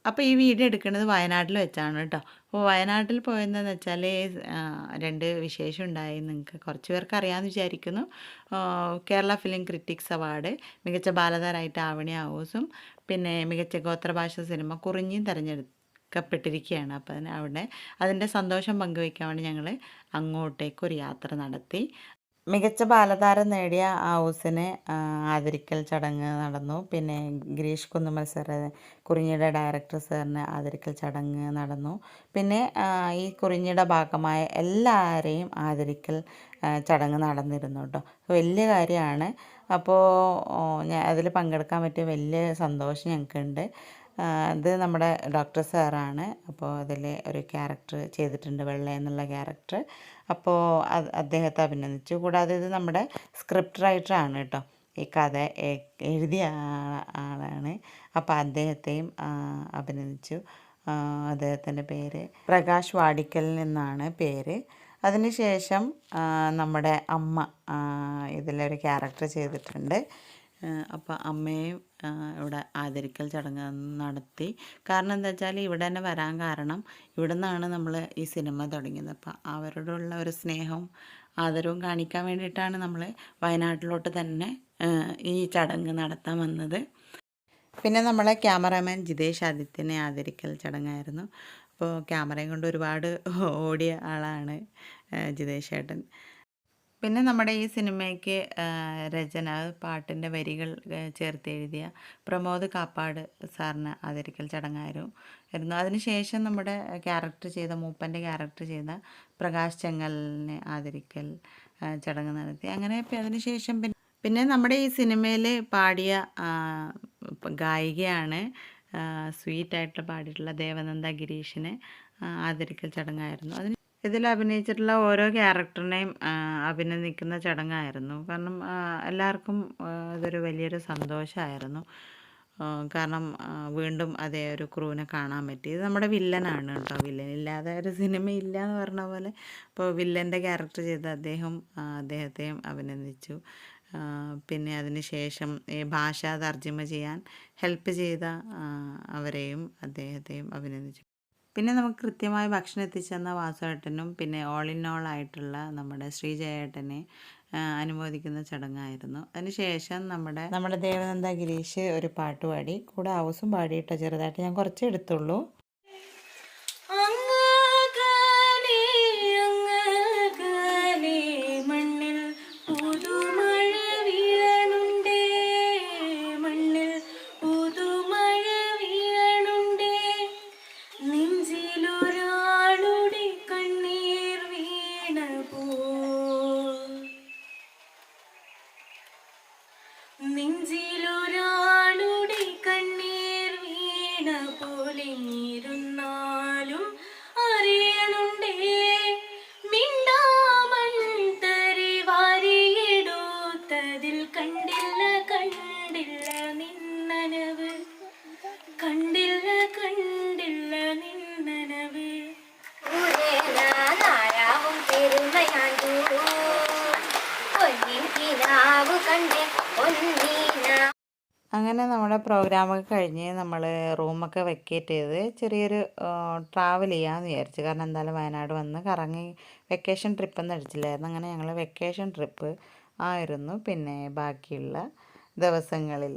അപ്പോൾ ഈ വീഡിയോ എടുക്കുന്നത് വയനാട്ടിൽ വെച്ചാണ് കേട്ടോ. അപ്പോൾ വയനാട്ടിൽ പോയതെന്ന് വെച്ചാൽ 2 വിശേഷം ഉണ്ടായി. നിങ്ങൾക്ക് കുറച്ച് പേർക്ക് അറിയാമെന്ന് വിചാരിക്കുന്നു. കേരള ഫിലിം ക്രിറ്റിക്സ് അവാർഡ് മികച്ച ബാലതാരമായിട്ട് ആവണി ആവൂസും പിന്നെ മികച്ച ഗോത്രഭാഷ സിനിമ കുറിഞ്ഞിയും തിരഞ്ഞെടുക്കപ്പെട്ടിരിക്കുകയാണ്. അപ്പോൾ അവിടെ അതിൻ്റെ സന്തോഷം പങ്കുവയ്ക്കാൻ വേണ്ടി ഞങ്ങൾ അങ്ങോട്ടേക്കൊരു യാത്ര നടത്തി. മികച്ച ബാലതാരം നേടിയ ആവൂസിനെ ആദരിക്കൽ ചടങ്ങ് നടന്നു. പിന്നെ ഗിരീഷ് കുന്നുമ്മൽ സാറ്, കുറിഞ്ഞിയുടെ ഡയറക്ടർ സാറിനെ ആദരിക്കൽ ചടങ്ങ് നടന്നു. പിന്നെ ഈ കുറിഞ്ഞിയുടെ ഭാഗമായ എല്ലാവരെയും ആദരിക്കൽ ചടങ്ങ് നടന്നിരുന്നു കേട്ടോ. വലിയ കാര്യമാണ്. അപ്പോൾ ഞാൻ അതിൽ പങ്കെടുക്കാൻ പറ്റിയ വലിയ സന്തോഷം ഞങ്ങൾക്കുണ്ട്. ഇത് നമ്മുടെ ഡോക്ടർ സാറാണ്. അപ്പോൾ അതിൽ ഒരു ക്യാരക്ടർ ചെയ്തിട്ടുണ്ട്, വെള്ള എന്നുള്ള ക്യാരക്ടർ. അപ്പോൾ അദ്ദേഹത്തെ അഭിനന്ദിച്ചു. കൂടാതെ ഇത് നമ്മുടെ സ്ക്രിപ്റ്റ് റൈറ്ററാണ് കേട്ടോ. ഈ കഥ എഴുതിയ ആളാണ്. അപ്പോൾ അദ്ദേഹത്തെയും അഭിനന്ദിച്ചു. അദ്ദേഹത്തിൻ്റെ പേര് പ്രകാശ് വാടിക്കൽ എന്നാണ് പേര്. അതിനുശേഷം നമ്മുടെ അമ്മ ഇതിലൊരു ക്യാരക്ടർ ചെയ്തിട്ടുണ്ട്. അപ്പോൾ അമ്മയും ഇവിടെ ആദരിക്കൽ ചടങ്ങ് നടത്തി. കാരണം എന്താ വെച്ചാൽ ഇവിടെ തന്നെ വരാൻ കാരണം ഇവിടെ നിന്നാണ് നമ്മൾ ഈ സിനിമ തുടങ്ങിയത്. അപ്പോൾ അവരോടുള്ള ഒരു സ്നേഹവും ആദരവും കാണിക്കാൻ വേണ്ടിയിട്ടാണ് നമ്മൾ വയനാട്ടിലോട്ട് തന്നെ ഈ ചടങ്ങ് നടത്താൻ വന്നത്. പിന്നെ നമ്മളെ ക്യാമറാമാൻ ജിതേഷ് ആദിത്യനെ ആദരിക്കൽ ചടങ്ങായിരുന്നു. അപ്പോൾ ക്യാമറയും കൊണ്ട് ഒരുപാട് ഓടിയ ആളാണ് ജിതേഷ് ഏട്ടൻ. പിന്നെ നമ്മുടെ ഈ സിനിമയ്ക്ക് രചന, പാട്ടിൻ്റെ വരികൾ ചേർത്ത് എഴുതിയ പ്രമോദ് കാപ്പാട് സാറിന് ആദരിക്കൽ ചടങ്ങായിരുന്നു. അതിനുശേഷം നമ്മുടെ ക്യാരക്ടർ ചെയ്ത മൂപ്പൻ്റെ ക്യാരക്ടർ ചെയ്ത പ്രകാശ് ചെങ്ങലിനെ ആദരിക്കൽ ചടങ്ങ് നടത്തി. അങ്ങനെ അതിനുശേഷം പിന്നെ നമ്മുടെ ഈ സിനിമയിൽ പാടിയ ഗായികയാണ് സ്വീറ്റായിട്ട് പാടിയിട്ടുള്ള ദേവനന്ദ ഗിരീഷിനെ ആദരിക്കൽ ചടങ്ങായിരുന്നു. ഇതിൽ അഭിനയിച്ചിട്ടുള്ള ഓരോ ക്യാരക്ടറിനെയും അഭിനന്ദിക്കുന്ന ചടങ്ങായിരുന്നു. കാരണം എല്ലാവർക്കും ഇതൊരു വലിയൊരു സന്തോഷമായിരുന്നു. കാരണം വീണ്ടും അതേ ഒരു ക്രൂവിനെ കാണാൻ പറ്റി. ഇത് നമ്മുടെ വില്ലനാണ് കേട്ടോ. വില്ലനില്ലാതെ ഒരു സിനിമ ഇല്ല എന്ന് പറഞ്ഞ പോലെ. അപ്പോൾ വില്ലൻ്റെ ക്യാരക്ടർ ചെയ്ത അദ്ദേഹത്തെയും അഭിനന്ദിച്ചു. പിന്നെ അതിന് ശേഷം ഈ ഭാഷ തർജ്ജിമ ചെയ്യാൻ ഹെൽപ്പ് ചെയ്ത അവരെയും അദ്ദേഹത്തെയും അഭിനന്ദിച്ചു. പിന്നെ നമുക്ക് കൃത്യമായി ഭക്ഷണം എത്തിച്ചെന്ന വാസുവേട്ടനും പിന്നെ ഓൾ ഇൻ ഓൾ ആയിട്ടുള്ള നമ്മുടെ ശ്രീജയേട്ടനെ അനുമോദിക്കുന്ന ചടങ്ങായിരുന്നു. അതിനുശേഷം നമ്മുടെ ദേവനന്ദ ഗിരീഷ് ഒരു പാട്ട് പാടി. കൂടെ ഹൗസും പാടിയിട്ടോ ചെറുതായിട്ട്. ഞാൻ കുറച്ചേ എടുത്തുള്ളൂ. നെഞ്ചിലൊരാളുടെ കണ്ണീർ വീണ പോലിരുന്നാലും അറിയണുണ്ടേ മിണ്ടാമൺതരി വാരിയെടുത്തതിൽ കണ്ടില്ല കണ്ടില്ല നിന്നനവ്, കണ്ടില്ല കണ്ടില്ല നിന്നനവ്. നാരാവും പെരുമയാണ്ടു പൊന്നിൻ കിനാവു കണ്ടേ. അങ്ങനെ നമ്മുടെ പ്രോഗ്രാമൊക്കെ കഴിഞ്ഞ് നമ്മൾ റൂമൊക്കെ വെക്കേറ്റ് ചെയ്ത് ചെറിയൊരു ട്രാവൽ ചെയ്യാമെന്ന് വിചാരിച്ചു. കാരണം എന്തായാലും വയനാട് വന്ന് കറങ്ങി വെക്കേഷൻ ട്രിപ്പൊന്നും അടിച്ചില്ലായിരുന്നു. അങ്ങനെ ഞങ്ങൾ വെക്കേഷൻ ട്രിപ്പ് ആയിരുന്നു. പിന്നെ ബാക്കിയുള്ള ദിവസങ്ങളിൽ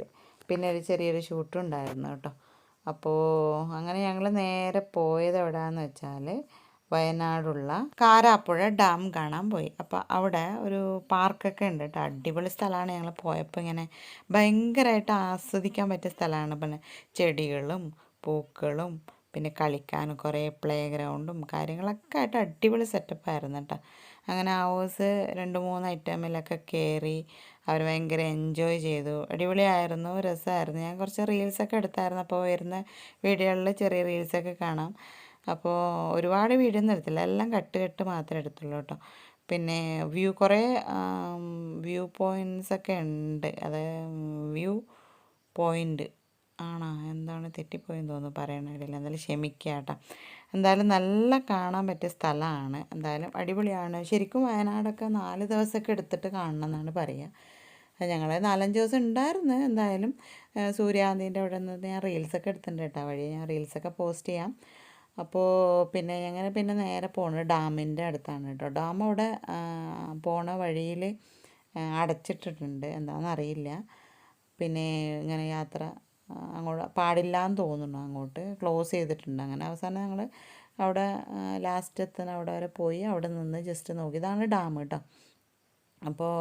പിന്നെ ഒരു ചെറിയൊരു ഷൂട്ടും ഉണ്ടായിരുന്നു കേട്ടോ. അപ്പോൾ അങ്ങനെ ഞങ്ങൾ നേരെ പോയത് എവിടെയാണെന്ന് വെച്ചാൽ വയനാടുള്ള കാരാപ്പുഴ ഡാം കാണാൻ പോയി. അപ്പോൾ അവിടെ ഒരു പാർക്കൊക്കെ ഉണ്ട് കേട്ടോ. അടിപൊളി സ്ഥലമാണ്. ഞങ്ങൾ പോയപ്പോൾ ഇങ്ങനെ ഭയങ്കരമായിട്ട് ആസ്വദിക്കാൻ പറ്റിയ സ്ഥലമാണ്. പിന്നെ ചെടികളും പൂക്കളും പിന്നെ കളിക്കാനും കുറേ പ്ലേ ഗ്രൗണ്ടും കാര്യങ്ങളൊക്കെ ആയിട്ട് അടിപൊളി സെറ്റപ്പായിരുന്നു കേട്ടോ. അങ്ങനെ ഹൗസ് 2-3 ഐറ്റമിലൊക്കെ കയറി അവർ ഭയങ്കര എൻജോയ് ചെയ്തു. അടിപൊളിയായിരുന്നു, രസമായിരുന്നു. ഞാൻ കുറച്ച് റീൽസൊക്കെ എടുത്തായിരുന്നു. അപ്പോൾ വരുന്ന വീഡിയോകളിൽ ചെറിയ റീൽസൊക്കെ കാണാം. അപ്പോൾ ഒരുപാട് വീഡിയോ ഒന്നും എടുത്തില്ല, എല്ലാം കട്ട് മാത്രമേ എടുത്തുള്ളൂ കേട്ടോ. പിന്നെ കുറേ വ്യൂ പോയിൻറ്റ്സൊക്കെ ഉണ്ട്. അത് വ്യൂ പോയിൻ്റ് ആണോ എന്താണ് തെറ്റിപ്പോയെന്ന് തോന്നുന്നു, പറയണില്ല. എന്തായാലും ക്ഷമിക്കുക കേട്ടോ. എന്തായാലും നല്ല കാണാൻ പറ്റിയ സ്ഥലമാണ്. എന്തായാലും അടിപൊളിയാണ്. ശരിക്കും വയനാടൊക്കെ 4 ദിവസമൊക്കെ എടുത്തിട്ട് കാണണം എന്നാണ് പറയുക. ഞങ്ങൾ 4-5 ദിവസം ഉണ്ടായിരുന്നു. എന്തായാലും സൂര്യാന്തിൻ്റെ അവിടെ നിന്ന് ഞാൻ റീൽസൊക്കെ എടുത്തിട്ടുണ്ട് കേട്ടോ. വഴി ഞാൻ റീൽസൊക്കെ പോസ്റ്റ് ചെയ്യാം. അപ്പോൾ പിന്നെ ഞങ്ങൾ പിന്നെ നേരെ പോകുന്നത് ഡാമിൻ്റെ അടുത്താണ് കേട്ടോ. ഡാം അവിടെ പോണ വഴിയിൽ അടച്ചിട്ടിട്ടുണ്ട്, എന്താണെന്ന് അറിയില്ല. പിന്നെ ഇങ്ങനെ യാത്ര അങ്ങോട്ട് പാടില്ലാന്ന് തോന്നുന്നു, അങ്ങോട്ട് ക്ലോസ് ചെയ്തിട്ടുണ്ട്. അങ്ങനെ അവസാനം ഞങ്ങൾ അവിടെ ലാസ്റ്റ് എത്തുന്ന അവിടെ വരെ പോയി അവിടെ നിന്ന് ജസ്റ്റ് നോക്കി. ഇതാണ് ഡാം കേട്ടോ. അപ്പോൾ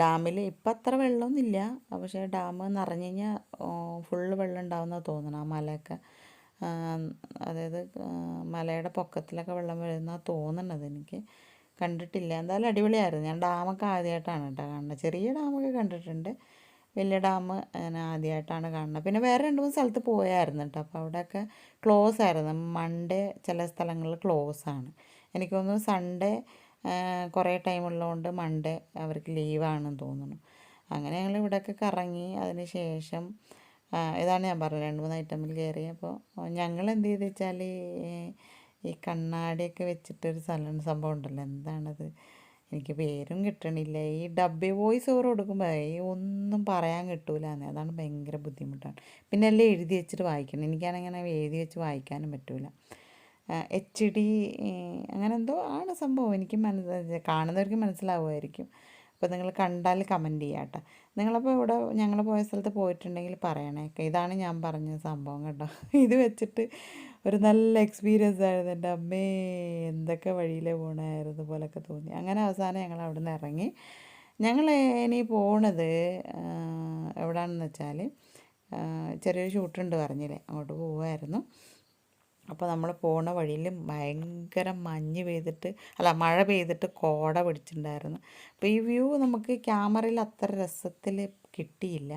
ഡാമിൽ ഇപ്പം അത്ര വെള്ളമൊന്നുമില്ല, പക്ഷേ ഡാം നിറഞ്ഞു കഴിഞ്ഞാൽ ഫുള്ള് വെള്ളം ഉണ്ടാവുമെന്നാണ് തോന്നുന്നത്. ആ മലയൊക്കെ അതായത് മലയുടെ പൊക്കത്തിലൊക്കെ വെള്ളം വരുന്നതാണ് തോന്നുന്നത്. എനിക്ക് കണ്ടിട്ടില്ല. എന്തായാലും അടിപൊളിയായിരുന്നു. ഞാൻ ഡാമൊക്കെ ആദ്യമായിട്ടാണ് കേട്ടോ കാണുന്നത്. ചെറിയ ഡാമൊക്കെ കണ്ടിട്ടുണ്ട്, വലിയ ഡാം ഞാൻ ആദ്യമായിട്ടാണ് കാണുന്നത്. പിന്നെ വേറെ 2-3 സ്ഥലത്ത് പോയായിരുന്നു കേട്ടോ. അപ്പോൾ അവിടെയൊക്കെ ക്ലോസ് ആയിരുന്നു. മൺഡേ ചില സ്ഥലങ്ങളിൽ ക്ലോസ് ആണ്. എനിക്ക് തോന്നുന്നു സൺഡേ കുറേ ടൈം ഉള്ളതുകൊണ്ട് മൺഡേ അവർക്ക് ലീവാണെന്ന് തോന്നുന്നു. അങ്ങനെ ഞങ്ങൾ ഇവിടെയൊക്കെ കറങ്ങി. അതിന് ശേഷം ഇതാണ് ഞാൻ പറഞ്ഞത് 2-3 ഐറ്റമിൽ കയറി. അപ്പോൾ ഞങ്ങൾ എന്ത് ചെയ്ത് വെച്ചാൽ ഈ കണ്ണാടിയൊക്കെ വെച്ചിട്ടൊരു സംഭവം ഉണ്ടല്ലോ, എന്താണത് എനിക്ക് പേരും കിട്ടണില്ല. ഈ ഡബ്ബി വോയിസ് ഓവർ കൊടുക്കുമ്പോൾ ഈ ഒന്നും പറയാൻ കിട്ടൂല എന്ന്, അതാണ് ഭയങ്കര ബുദ്ധിമുട്ടാണ്. പിന്നെ എല്ലാം എഴുതി വെച്ചിട്ട് വായിക്കണം. എനിക്കാണെങ്കിൽ അങ്ങനെ എഴുതി വെച്ച് വായിക്കാനും പറ്റൂല. HD അങ്ങനെ എന്തോ ആണ് സംഭവം. എനിക്ക് കാണുന്നവർക്ക് മനസ്സിലാവുമായിരിക്കും. അപ്പോൾ നിങ്ങൾ കണ്ടാൽ കമൻറ്റ് ചെയ്യാം കേട്ടോ. നിങ്ങളപ്പോൾ ഇവിടെ ഞങ്ങൾ പോയ സ്ഥലത്ത് പോയിട്ടുണ്ടെങ്കിൽ പറയണേ. ഇതാണ് ഞാൻ പറഞ്ഞ സംഭവം കേട്ടോ. ഇത് വെച്ചിട്ട് ഒരു നല്ല എക്സ്പീരിയൻസ് ആയിരുന്നു. എൻ്റെ അമ്മേ, എന്തൊക്കെ വഴിയിലേ പോകണമായിരുന്നു പോലൊക്കെ തോന്നി. അങ്ങനെ അവസാനം ഞങ്ങൾ അവിടെ നിന്ന് ഇറങ്ങി. ഞങ്ങൾ ഇനി പോണത് എവിടെയാണെന്ന് വെച്ചാൽ ചെറിയൊരു ഷൂട്ടുണ്ട് പറഞ്ഞില്ലേ, അങ്ങോട്ട് പോവുമായിരുന്നു. അപ്പോൾ നമ്മൾ പോണ വഴിയിൽ ഭയങ്കര മഴ പെയ്തിട്ട് കോട പിടിച്ചിട്ടുണ്ടായിരുന്നു. അപ്പോൾ ഈ വ്യൂ നമുക്ക് ക്യാമറയിൽ അത്ര രസത്തിൽ കിട്ടിയില്ല.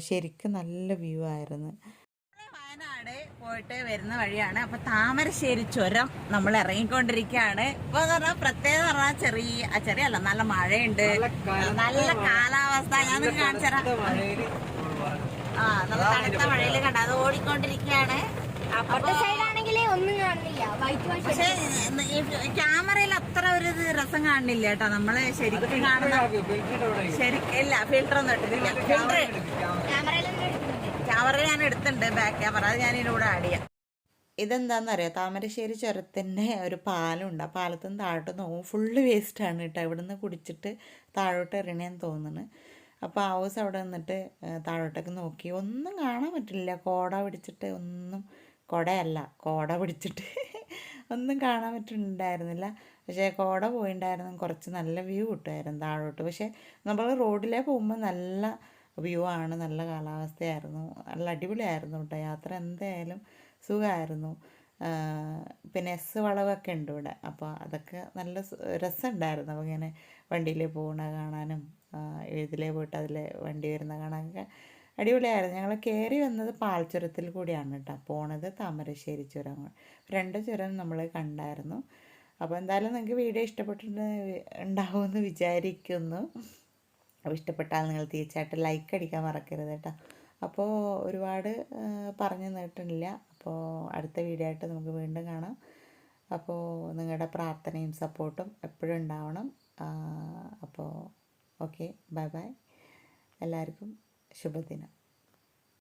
ശരിക്കും നല്ല വ്യൂ ആയിരുന്നു. വയനാട് പോയിട്ട് വരുന്ന വഴിയാണ്. അപ്പോൾ താമരശ്ശേരി ചുരം നമ്മൾ ഇറങ്ങിക്കൊണ്ടിരിക്കുകയാണ്. ഇപ്പോൾ എന്ന് പറഞ്ഞാൽ പ്രത്യേകത പറഞ്ഞാൽ ചെറിയല്ല, നല്ല മഴയുണ്ട്, നല്ല കാലാവസ്ഥ. ഞാൻ കാണിച്ചു തരാം. നമ്മൾ തണുത്ത മഴയിൽ കണ്ട അത് ഓടിക്കൊണ്ടിരിക്കുകയാണ്. പക്ഷെ ക്യാമറയിൽ അത്ര ഒരു രസം കാണുന്നില്ല കേട്ടോ. നമ്മള് ശരിക്കും കാണുന്ന ഇല്ല, ഫിൽറ്റർ ഒന്നും ഇട്ടിട്ടില്ല. ക്യാമറ ഞാൻ എടുത്തിട്ടുണ്ട്, ബാക്ക് ക്യാമറ, അത് ഞാൻ ഇതിലൂടെ ആഡ് ചെയ്യാം. ഇതെന്താണെന്നറിയാം, താമരശ്ശേരി ചുരത്തിൻ്റെ ഒരു പാലമുണ്ട്. ആ പാലത്തിൽ നിന്ന് താഴോട്ട് നോക്കും, ഫുള്ള് വേസ്റ്റാണ് കേട്ടോ. ഇവിടെ നിന്ന് കുടിച്ചിട്ട് താഴോട്ട് എറിയണേന്ന് തോന്നുന്നു. അപ്പോൾ ആ ഹൗസ് അവിടെ നിന്നിട്ട് താഴോട്ടൊക്കെ നോക്കി, ഒന്നും കാണാൻ പറ്റില്ല. കോട പിടിച്ചിട്ട് ഒന്നും, കോട പിടിച്ചിട്ട് ഒന്നും കാണാൻ പറ്റുന്നുണ്ടായിരുന്നില്ല. പക്ഷേ കോട പോയിണ്ടായിരുന്നു, കുറച്ച് നല്ല വ്യൂ കിട്ടുമായിരുന്നു താഴോട്ട്. പക്ഷേ നമ്മൾ റോഡിലേ പോകുമ്പോൾ നല്ല വ്യൂ ആണ്, നല്ല കാലാവസ്ഥയായിരുന്നു, നല്ല അടിപൊളിയായിരുന്നു കേട്ടോ. യാത്ര എന്തായാലും സുഖമായിരുന്നു. പിന്നെ വളവൊക്കെ ഉണ്ട് ഇവിടെ. അപ്പോൾ അതൊക്കെ നല്ല രസമുണ്ടായിരുന്നു. അപ്പോൾ ഇങ്ങനെ വണ്ടിയിൽ പോകുന്ന കാണാനും ഇതിലേ പോയിട്ട് അതിൽ വണ്ടി വരുന്ന കാണാനൊക്കെ അടിപൊളിയായിരുന്നു. ഞങ്ങൾ കയറി വന്നത് പാൽച്ചുരത്തിൽ കൂടിയാണ് കേട്ടോ പോണത്, താമരശ്ശേരി ചുരം. 2 ചുരം നമ്മൾ കണ്ടായിരുന്നു. അപ്പോൾ എന്തായാലും നിങ്ങൾക്ക് വീഡിയോ ഉണ്ടാവുമെന്ന് വിചാരിക്കുന്നു. അപ്പോൾ ഇഷ്ടപ്പെട്ടാൽ നിങ്ങൾ തീർച്ചയായിട്ടും ലൈക്ക് അടിക്കാൻ മറക്കരുത് കേട്ടോ. അപ്പോൾ ഒരുപാട് പറഞ്ഞു നീട്ടുന്നില്ല. അപ്പോൾ അടുത്ത വീഡിയോ ആയിട്ട് നമുക്ക് വീണ്ടും കാണാം. അപ്പോൾ നിങ്ങളുടെ പ്രാർത്ഥനയും സപ്പോർട്ടും എപ്പോഴും ഉണ്ടാവണം. അപ്പോൾ ഓക്കെ, ബൈ ബൈ. എല്ലാവർക്കും ശുഭദിനം.